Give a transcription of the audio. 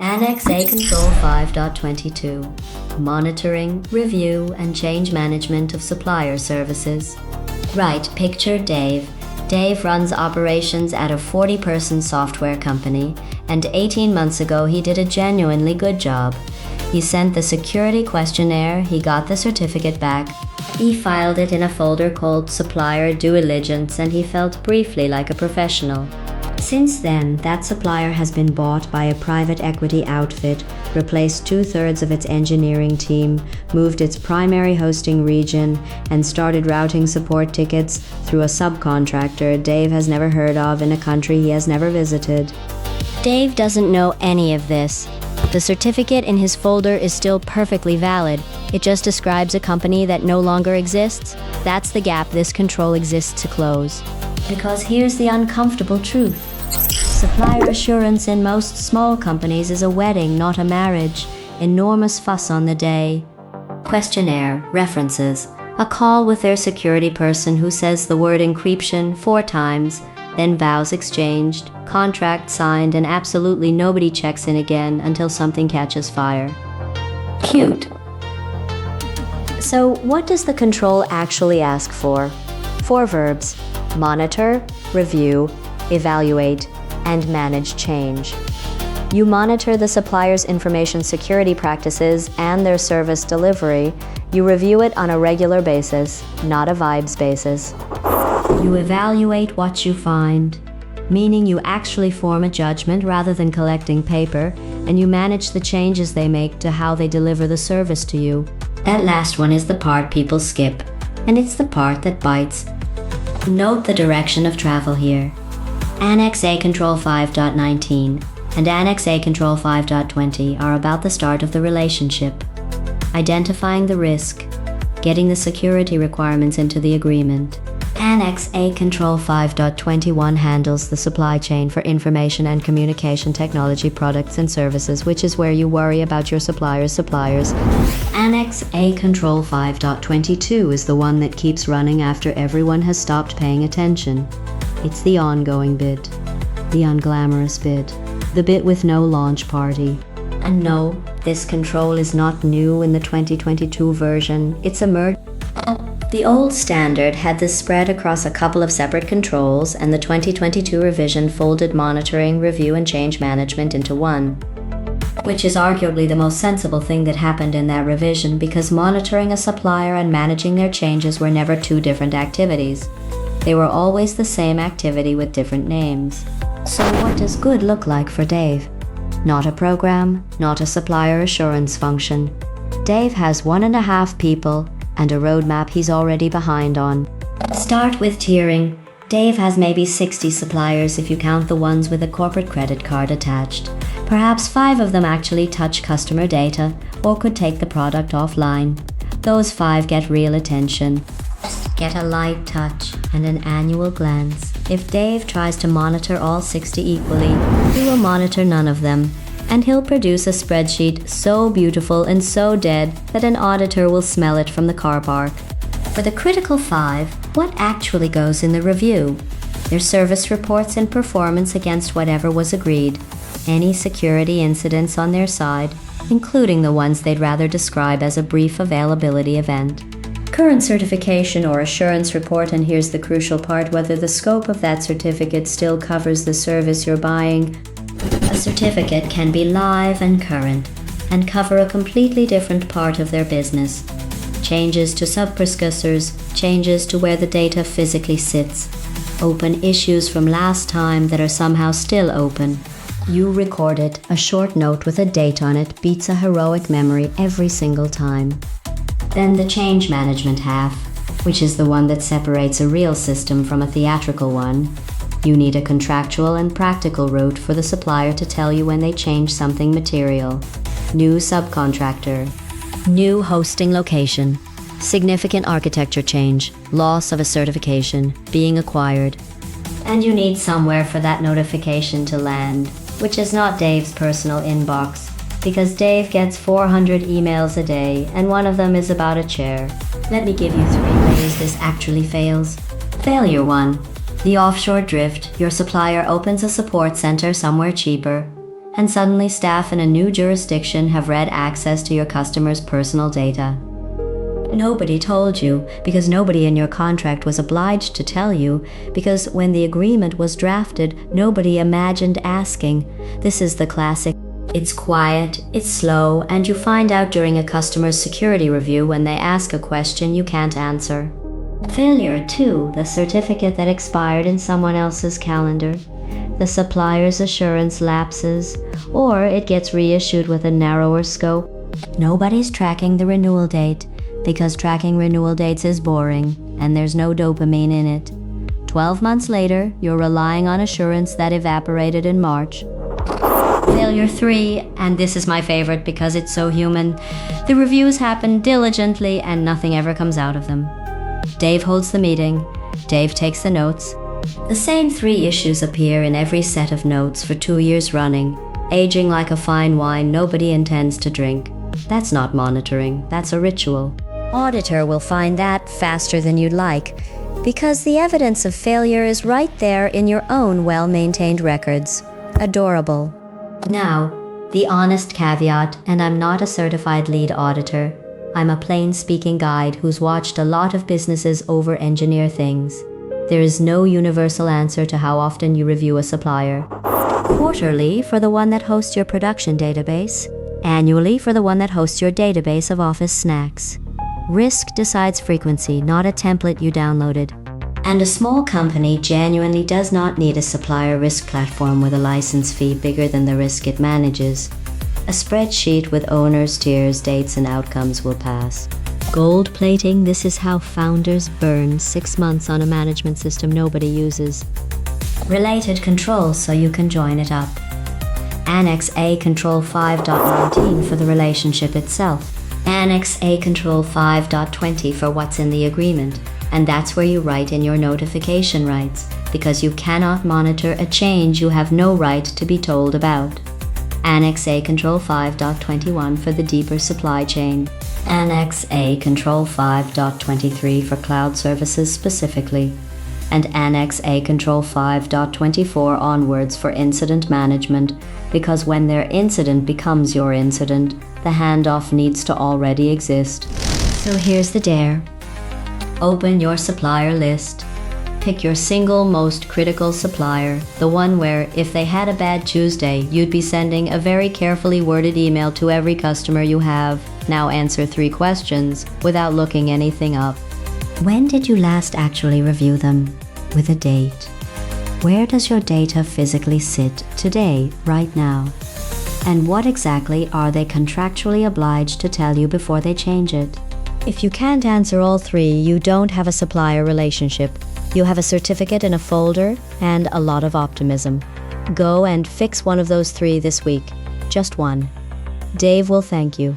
Annex A Control 5.22 Monitoring, Review, and Change Management of Supplier Services. Right picture Dave. Dave runs operations at a 40-person software company, and 18 months ago he did a genuinely good job. He sent the security questionnaire, he got the certificate back, he filed it in a folder called Supplier Due Diligence, and he felt briefly like a professional. Since then, that supplier has been bought by a private equity outfit, replaced 2/3 of its engineering team, moved its primary hosting region, and started routing support tickets through a subcontractor Dave has never heard of in a country he has never visited. Dave doesn't know any of this. The certificate in his folder is still perfectly valid. It just describes a company that no longer exists. That's the gap this control exists to close. Because here's the uncomfortable truth. Supplier assurance in most small companies is a wedding, not a marriage. Enormous fuss on the day. Questionnaire, references, a call with their security person who says the word encryption 4 times, then vows exchanged, contract signed, and absolutely nobody checks in again until something catches fire. Cute. So what does the control actually ask for? 4 verbs: monitor, review, evaluate, and manage change. You monitor the supplier's information security practices and their service delivery. You review it on a regular basis, not a vibes basis. You evaluate what you find, meaning you actually form a judgment rather than collecting paper, and you manage the changes they make to how they deliver the service to you. That last one is the part people skip, and it's the part that bites. Note the direction of travel here. Annex A Control 5.19 and Annex A Control 5.20 are about the start of the relationship. Identifying the risk, getting the security requirements into the agreement. Annex A Control 5.21 handles the supply chain for information and communication technology products and services, which is where you worry about your supplier's suppliers. Annex A Control 5.22 is the one that keeps running after everyone has stopped paying attention. It's the ongoing bit, the unglamorous bit, the bit with no launch party. And no, this control is not new in the 2022 version. It's emerged. The old standard had this spread across a couple of separate controls, and the 2022 revision folded monitoring, review, and change management into one. Which is arguably the most sensible thing that happened in that revision, because monitoring a supplier and managing their changes were never 2 different activities. They were always the same activity with different names. So what does good look like for Dave? Not a program, not a supplier assurance function. Dave has 1.5 people and a roadmap he's already behind on. Start with tiering. Dave has maybe 60 suppliers if you count the ones with a corporate credit card attached. Perhaps 5 of them actually touch customer data or could take the product offline. Those 5 get real attention. Get a light touch and an annual glance. If Dave tries to monitor all 60 equally, he will monitor none of them, and he'll produce a spreadsheet so beautiful and so dead that an auditor will smell it from the car park. For the critical 5, what actually goes in the review? Their service reports and performance against whatever was agreed, any security incidents on their side, including the ones they'd rather describe as a brief availability event. Current certification or assurance report, and here's the crucial part, whether the scope of that certificate still covers the service you're buying. A certificate can be live and current, and cover a completely different part of their business. Changes to sub-precursors, changes to where the data physically sits, open issues from last time that are somehow still open. You record it, a short note with a date on it beats a heroic memory every single time. Then the change management half, which is the one that separates a real system from a theatrical one. You need a contractual and practical route for the supplier to tell you when they change something material. New subcontractor, new hosting location, significant architecture change, loss of a certification, being acquired. And you need somewhere for that notification to land, which is not Dave's personal inbox, because Dave gets 400 emails a day, and one of them is about a chair. Let me give you 3 ways this actually fails. Failure 1. The offshore drift. Your supplier opens a support center somewhere cheaper, and suddenly staff in a new jurisdiction have read access to your customer's personal data. Nobody told you, because nobody in your contract was obliged to tell you, because when the agreement was drafted, nobody imagined asking. This is the classic. It's quiet, it's slow, and you find out during a customer's security review when they ask a question you can't answer. Failure 2, the certificate that expired in someone else's calendar. The supplier's assurance lapses, or it gets reissued with a narrower scope. Nobody's tracking the renewal date, because tracking renewal dates is boring, and there's no dopamine in it. 12 months later, you're relying on assurance that evaporated in March. Failure 3, and this is my favorite because it's so human. The reviews happen diligently and nothing ever comes out of them. Dave holds the meeting. Dave takes the notes. The same 3 issues appear in every set of notes for 2 years running, aging like a fine wine nobody intends to drink. That's not monitoring, that's a ritual. Auditor will find that faster than you'd like, because the evidence of failure is right there in your own well-maintained records. Adorable. Now, the honest caveat, and I'm not a certified lead auditor. I'm a plain-speaking guide who's watched a lot of businesses over-engineer things. There is no universal answer to how often you review a supplier. Quarterly for the one that hosts your production database. Annually for the one that hosts your database of office snacks. Risk decides frequency, not a template you downloaded. And a small company genuinely does not need a supplier risk platform with a license fee bigger than the risk it manages. A spreadsheet with owners, tiers, dates, and outcomes will pass. Gold plating, this is how founders burn 6 months on a management system nobody uses. Related controls so you can join it up. Annex A Control 5.19 for the relationship itself. Annex A Control 5.20 for what's in the agreement. And that's where you write in your notification rights, because you cannot monitor a change you have no right to be told about. Annex A Control 5.21 for the deeper supply chain. Annex A Control 5.23 for cloud services specifically. And Annex A Control 5.24 onwards for incident management, because when their incident becomes your incident, the handoff needs to already exist. So here's the dare. Open your supplier list. Pick your single most critical supplier, the one where, if they had a bad Tuesday, you'd be sending a very carefully worded email to every customer you have. Now answer 3 questions without looking anything up. When did you last actually review them? With a date. Where does your data physically sit today, right now? And what exactly are they contractually obliged to tell you before they change it? If you can't answer all 3, you don't have a supplier relationship. You have a certificate in a folder and a lot of optimism. Go and fix one of those 3 this week. Just one. Dave will thank you.